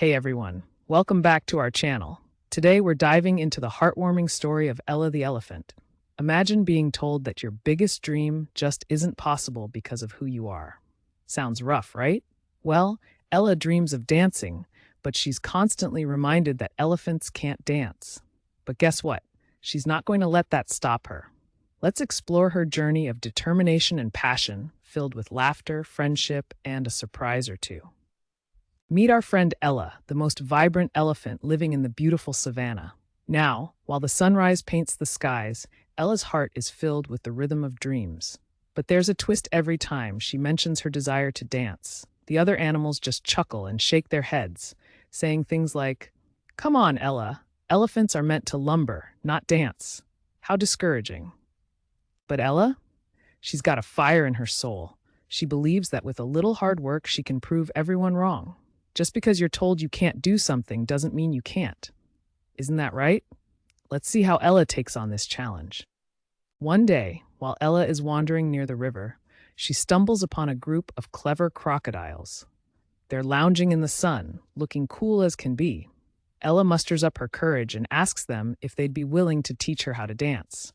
Hey everyone, welcome back to our channel. Today we're diving into the heartwarming story of Ella the elephant. Imagine being told that your biggest dream just isn't possible because of who you are. Sounds rough, right? Well, Ella dreams of dancing, but she's constantly reminded that elephants can't dance. But guess what? She's not going to let that stop her. Let's explore her journey of determination and passion, filled with laughter, friendship, and a surprise or two. Meet our friend Ella, the most vibrant elephant living in the beautiful savannah. Now, while the sunrise paints the skies, Ella's heart is filled with the rhythm of dreams. But there's a twist every time she mentions her desire to dance. The other animals just chuckle and shake their heads, saying things like, "Come on, Ella. Elephants are meant to lumber, not dance." How discouraging. But Ella? She's got a fire in her soul. She believes that with a little hard work, she can prove everyone wrong. Just because you're told you can't do something doesn't mean you can't. Isn't that right? Let's see how Ella takes on this challenge. One day, while Ella is wandering near the river, she stumbles upon a group of clever crocodiles. They're lounging in the sun, looking cool as can be. Ella musters up her courage and asks them if they'd be willing to teach her how to dance.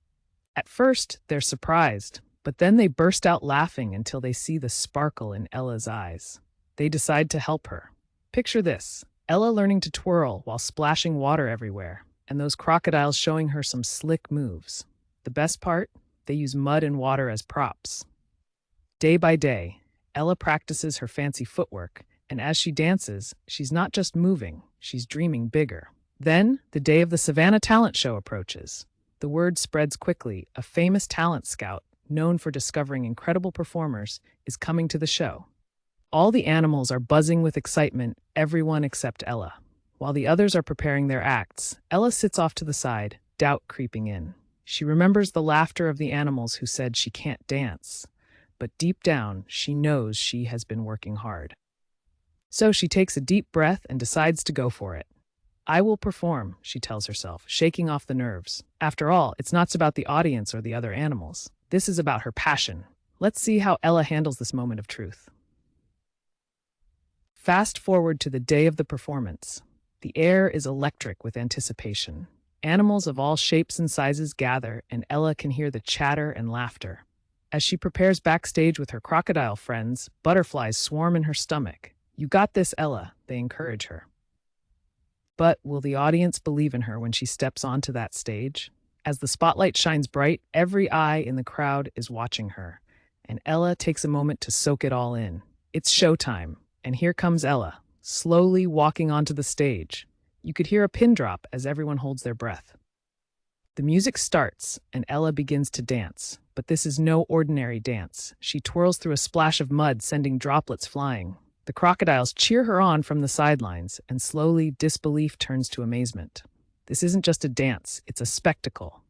At first, they're surprised, but then they burst out laughing until they see the sparkle in Ella's eyes. They decide to help her. Picture this, Ella learning to twirl while splashing water everywhere, and those crocodiles showing her some slick moves. The best part? They use mud and water as props. Day by day, Ella practices her fancy footwork, and as she dances, she's not just moving, she's dreaming bigger. Then, the day of the Savannah Talent Show approaches. The word spreads quickly. A famous talent scout, known for discovering incredible performers, is coming to the show. All the animals are buzzing with excitement, everyone except Ella. While the others are preparing their acts, Ella sits off to the side, doubt creeping in. She remembers the laughter of the animals who said she can't dance. But deep down, she knows she has been working hard. So she takes a deep breath and decides to go for it. "I will perform," she tells herself, shaking off the nerves. After all, it's not about the audience or the other animals. This is about her passion. Let's see how Ella handles this moment of truth. Fast forward to the day of the performance. The air is electric with anticipation. Animals of all shapes and sizes gather, and Ella can hear the chatter and laughter. As she prepares backstage with her crocodile friends, butterflies swarm in her stomach. "You got this, Ella," they encourage her. But will the audience believe in her when she steps onto that stage? As the spotlight shines bright, every eye in the crowd is watching her, and Ella takes a moment to soak it all in. It's showtime. And here comes Ella, slowly walking onto the stage. You could hear a pin drop as everyone holds their breath. The music starts, and Ella begins to dance. But this is no ordinary dance. She twirls through a splash of mud, sending droplets flying. The crocodiles cheer her on from the sidelines, and slowly disbelief turns to amazement. This isn't just a dance, it's a spectacle.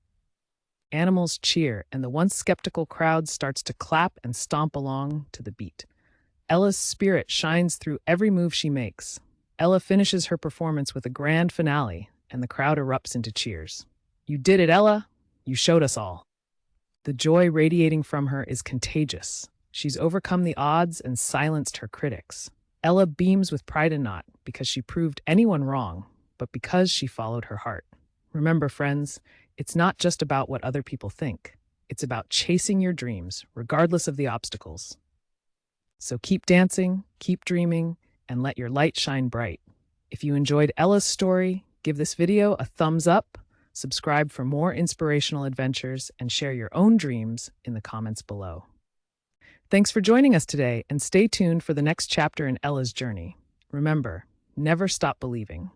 Animals cheer, and the once skeptical crowd starts to clap and stomp along to the beat. Ella's spirit shines through every move she makes. Ella finishes her performance with a grand finale, and the crowd erupts into cheers. "You did it, Ella! You showed us all." The joy radiating from her is contagious. She's overcome the odds and silenced her critics. Ella beams with pride and not because she proved anyone wrong, but because she followed her heart. Remember, friends, it's not just about what other people think. It's about chasing your dreams, regardless of the obstacles. So keep dancing, keep dreaming, and let your light shine bright. If you enjoyed Ella's story, give this video a thumbs up, subscribe for more inspirational adventures, and share your own dreams in the comments below. Thanks for joining us today, and stay tuned for the next chapter in Ella's journey. Remember, never stop believing.